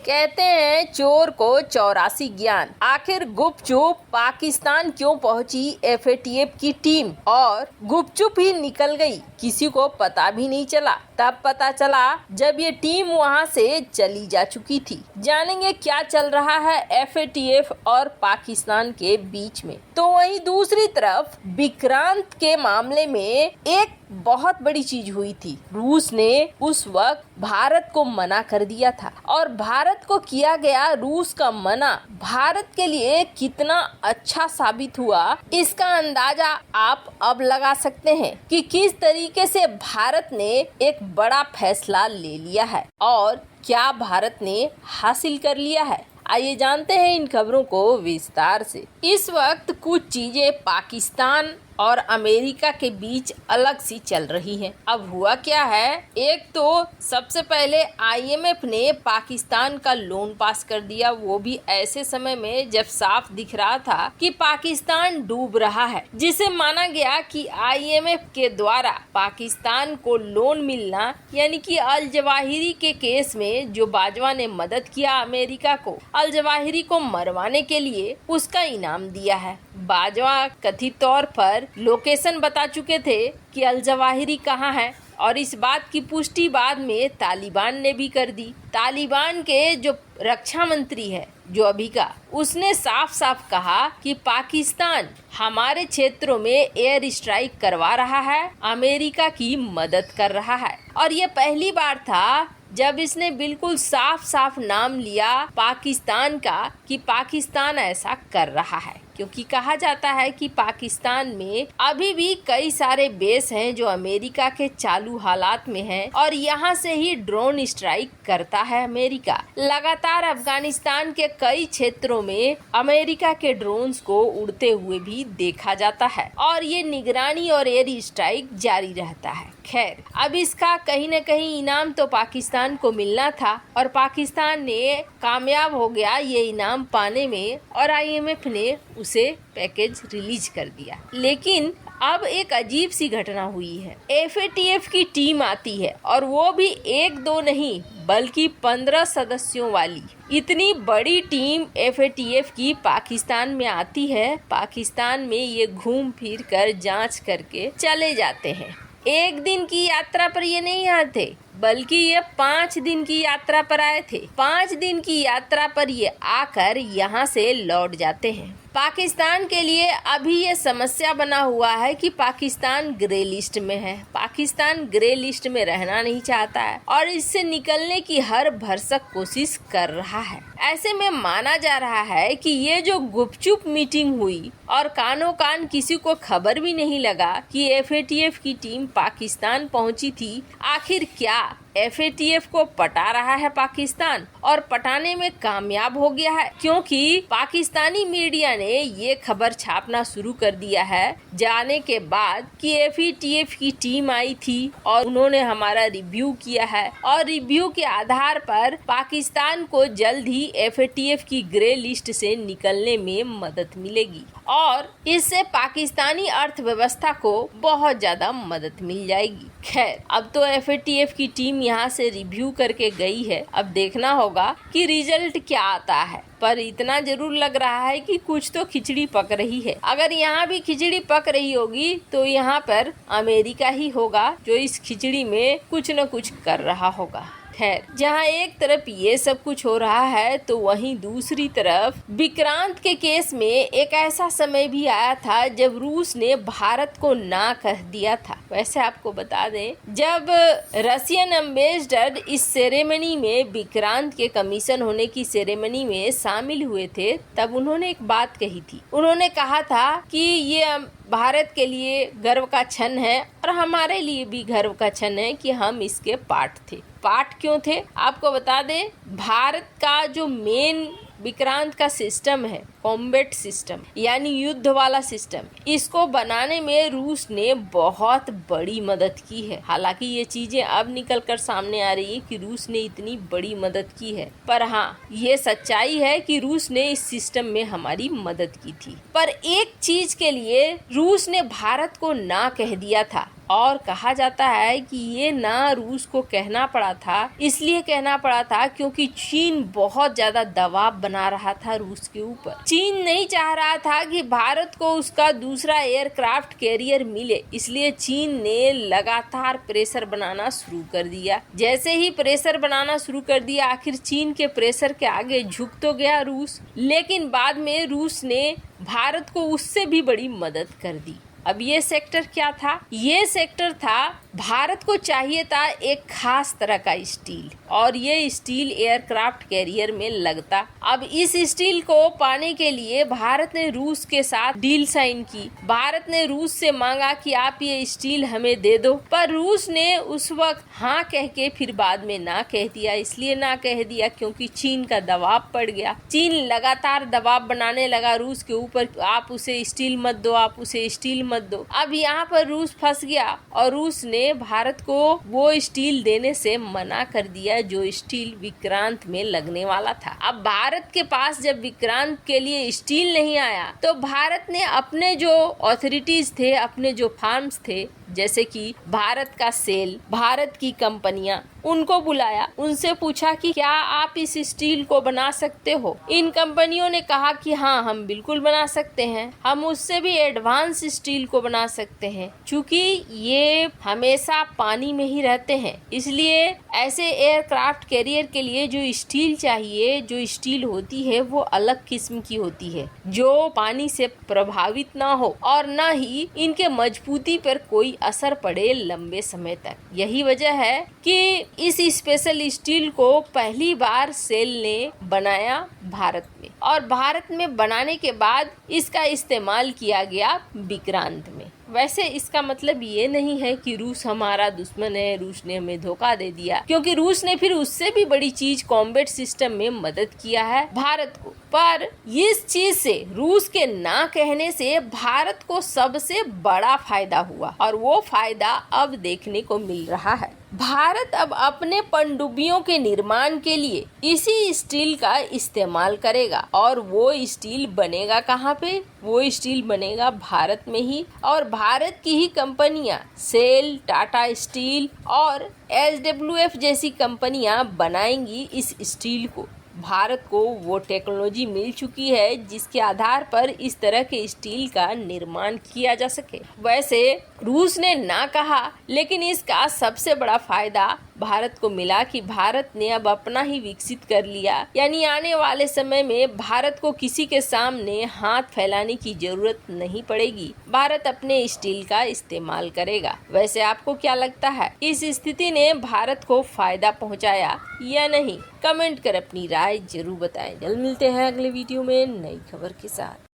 कहते हैं चोर को 84 ज्ञान। आखिर गुपचुप पाकिस्तान क्यों पहुंची एफएटीएफ की टीम और गुपचुप ही निकल गई, किसी को पता भी नहीं चला। तब पता चला जब ये टीम वहां से चली जा चुकी थी। जानेंगे क्या चल रहा है एफएटीएफ और पाकिस्तान के बीच में। तो वहीं दूसरी तरफ विक्रांत के मामले में एक बहुत बड़ी चीज हुई थी। रूस ने उस वक्त भारत को मना कर दिया था और भारत को किया गया रूस का मना भारत के लिए कितना अच्छा साबित हुआ, इसका अंदाजा आप अब लगा सकते हैं कि किस तरीके से भारत ने एक बड़ा फैसला ले लिया है और क्या भारत ने हासिल कर लिया है। आइए जानते हैं इन खबरों को विस्तार से। इस वक्त कुछ चीजें पाकिस्तान और अमेरिका के बीच अलग सी चल रही हैं। अब हुआ क्या है, एक तो सबसे पहले आईएमएफ ने पाकिस्तान का लोन पास कर दिया, वो भी ऐसे समय में जब साफ दिख रहा था कि पाकिस्तान डूब रहा है, जिसे माना गया कि आईएमएफ के द्वारा पाकिस्तान को लोन मिलना, यानी कि अल जवाहिरी के केस में जो बाजवा ने मदद किया अमेरिका को अल जवाहिरी को मरवाने के लिए, उसका इनाम दिया है। बाजवा कथित तौर पर लोकेशन बता चुके थे कि अल जवाहिरी कहाँ है और इस बात की पुष्टि बाद में तालिबान ने भी कर दी। तालिबान के जो रक्षा मंत्री है जो अभी का, उसने साफ साफ कहा कि पाकिस्तान हमारे क्षेत्रों में एयर स्ट्राइक करवा रहा है, अमेरिका की मदद कर रहा है। और ये पहली बार था जब इसने बिल्कुल साफ साफ नाम लिया पाकिस्तान का कि पाकिस्तान ऐसा कर रहा है, क्योंकि कहा जाता है कि पाकिस्तान में अभी भी कई सारे बेस हैं जो अमेरिका के चालू हालात में हैं और यहाँ से ही ड्रोन स्ट्राइक करता है अमेरिका। लगातार अफगानिस्तान के कई क्षेत्रों में अमेरिका के ड्रोन्स को उड़ते हुए भी देखा जाता है और ये निगरानी और एयर स्ट्राइक जारी रहता है। खैर, अब इसका कहीं न कहीं इनाम तो पाकिस्तान को मिलना था और पाकिस्तान ने कामयाब हो गया ये इनाम पाने में और आईएमएफ ने उसे पैकेज रिलीज कर दिया। लेकिन अब एक अजीब सी घटना हुई है। एफएटीएफ की टीम आती है और वो भी एक दो नहीं बल्कि 15 सदस्यों वाली इतनी बड़ी टीम एफएटीएफ की पाकिस्तान में आती है। पाकिस्तान में ये घूम फिर कर जांच करके चले जाते हैं। एक दिन की यात्रा पर ये नहीं आते बल्कि ये 5 दिन की यात्रा पर आए थे। 5 दिन की यात्रा पर ये आकर यहाँ से लौट जाते हैं। पाकिस्तान के लिए अभी ये समस्या बना हुआ है कि पाकिस्तान ग्रे लिस्ट में है। पाकिस्तान ग्रे लिस्ट में रहना नहीं चाहता है और इससे निकलने की हर भरसक कोशिश कर रहा है। ऐसे में माना जा रहा है कि ये जो गुपचुप मीटिंग हुई और कानो कान किसी को खबर भी नहीं लगा कि एफएटीएफ की टीम पाकिस्तान पहुंची थी, आखिर क्या एफएटीएफ को पटा रहा है पाकिस्तान और पटाने में कामयाब हो गया है, क्योंकि पाकिस्तानी मीडिया ने ये खबर छापना शुरू कर दिया है जाने के बाद कि एफएटीएफ की टीम आई थी और उन्होंने हमारा रिव्यू किया है और रिव्यू के आधार पर पाकिस्तान को जल्द ही एफएटीएफ की ग्रे लिस्ट से निकलने में मदद मिलेगी और इससे पाकिस्तानी अर्थव्यवस्था को बहुत ज्यादा मदद मिल जाएगी। खैर, अब तो एफएटीएफ की टीम यहाँ से रिव्यू करके गई है, अब देखना होगा कि रिजल्ट क्या आता है। पर इतना जरूर लग रहा है कि कुछ तो खिचड़ी पक रही है। अगर यहाँ भी खिचड़ी पक रही होगी तो यहाँ पर अमेरिका ही होगा जो इस खिचड़ी में कुछ न कुछ कर रहा होगा। खैर, जहाँ एक तरफ ये सब कुछ हो रहा है तो वहीं दूसरी तरफ विक्रांत के केस में एक ऐसा समय भी आया था जब रूस ने भारत को ना कह दिया था। वैसे आपको बता दें, जब रशियन एम्बेसडर इस सेरेमनी में विक्रांत के कमीशन होने की सेरेमनी में शामिल हुए थे, तब उन्होंने एक बात कही थी। उन्होंने कहा था कि ये भारत के लिए गर्व का क्षण है और हमारे लिए भी गर्व का क्षण है कि हम इसके पार्ट थे। पार्ट क्यों थे आपको बता दें, भारत का जो मेन विक्रांत का सिस्टम है कॉम्बैट सिस्टम यानी युद्ध वाला सिस्टम, इसको बनाने में रूस ने बहुत बड़ी मदद की है। हालांकि ये चीजें अब निकल कर सामने आ रही है कि रूस ने इतनी बड़ी मदद की है, पर हाँ ये सच्चाई है कि रूस ने इस सिस्टम में हमारी मदद की थी। पर एक चीज के लिए रूस ने भारत को ना कह दिया था, और कहा जाता है कि ये ना रूस को कहना पड़ा था, इसलिए कहना पड़ा था क्योंकि चीन बहुत ज्यादा दबाव बना रहा था रूस के ऊपर। चीन नहीं चाह रहा था कि भारत को उसका दूसरा एयरक्राफ्ट कैरियर मिले, इसलिए चीन ने लगातार प्रेशर बनाना शुरू कर दिया। जैसे ही प्रेशर बनाना शुरू कर दिया, आखिर चीन के प्रेशर के आगे झुक तो गया रूस, लेकिन बाद में रूस ने भारत को उससे भी बड़ी मदद कर दी। अब ये सेक्टर क्या था? ये सेक्टर था, भारत को चाहिए था एक खास तरह का स्टील, और ये स्टील एयरक्राफ्ट कैरियर में लगता। अब इस स्टील को पाने के लिए भारत ने रूस के साथ डील साइन की। भारत ने रूस से मांगा कि आप ये स्टील हमें दे दो, पर रूस ने उस वक्त हाँ कह के फिर बाद में ना कह दिया। इसलिए ना कह दिया क्योंकि चीन का दबाव पड़ गया। चीन लगातार दबाव बनाने लगा रूस के ऊपर, आप उसे स्टील मत दो, आप उसे स्टील मत दो। अब यहाँ पर रूस फंस गया और रूस ने भारत को वो स्टील देने से मना कर दिया जो स्टील विक्रांत में लगने वाला था। अब भारत के पास जब विक्रांत के लिए स्टील नहीं आया, तो भारत ने अपने जो अथॉरिटीज थे, अपने जो फार्म्स थे, जैसे कि भारत का सेल, भारत की कंपनियां, उनको बुलाया, उनसे पूछा कि क्या आप इस स्टील को बना सकते हो। इन कंपनियों ने कहा कि हाँ हम बिल्कुल बना सकते हैं, हम उससे भी एडवांस स्टील को बना सकते हैं। चूंकि ये हमेशा पानी में ही रहते हैं, इसलिए ऐसे एयरक्राफ्ट कैरियर के लिए जो स्टील चाहिए, जो स्टील होती है वो अलग किस्म की होती है, जो पानी से प्रभावित ना हो और न ही इनके मजबूती पर कोई असर पड़े लंबे समय तक। यही वजह है कि इस स्पेशल स्टील को पहली बार सेल ने बनाया भारत में, और भारत में बनाने के बाद इसका इस्तेमाल किया गया विक्रांत में। वैसे इसका मतलब ये नहीं है कि रूस हमारा दुश्मन है, रूस ने हमें धोखा दे दिया, क्योंकि रूस ने फिर उससे भी बड़ी चीज कॉम्बैट सिस्टम में मदद किया है भारत को। पर इस चीज से, रूस के ना कहने से भारत को सबसे बड़ा फायदा हुआ, और वो फायदा अब देखने को मिल रहा है। भारत अब अपने पनडुब्बियों के निर्माण के लिए इसी स्टील का इस्तेमाल करेगा, और वो स्टील बनेगा कहाँ पे? वो स्टील बनेगा भारत में ही, और भारत की ही कंपनियां, सेल, टाटा स्टील और SWF जैसी कंपनियां बनाएंगी इस स्टील को। भारत को वो टेक्नोलॉजी मिल चुकी है जिसके आधार पर इस तरह के स्टील का निर्माण किया जा सके। वैसे रूस ने ना कहा, लेकिन इसका सबसे बड़ा फायदा भारत को मिला कि भारत ने अब अपना ही विकसित कर लिया, यानी आने वाले समय में भारत को किसी के सामने हाथ फैलाने की जरूरत नहीं पड़ेगी। भारत अपने स्टील का इस्तेमाल करेगा। वैसे आपको क्या लगता है, इस स्थिति ने भारत को फायदा पहुंचाया या नहीं? कमेंट कर अपनी राय जरूर बताएं। जल्द मिलते हैं अगले वीडियो में नई खबर के साथ।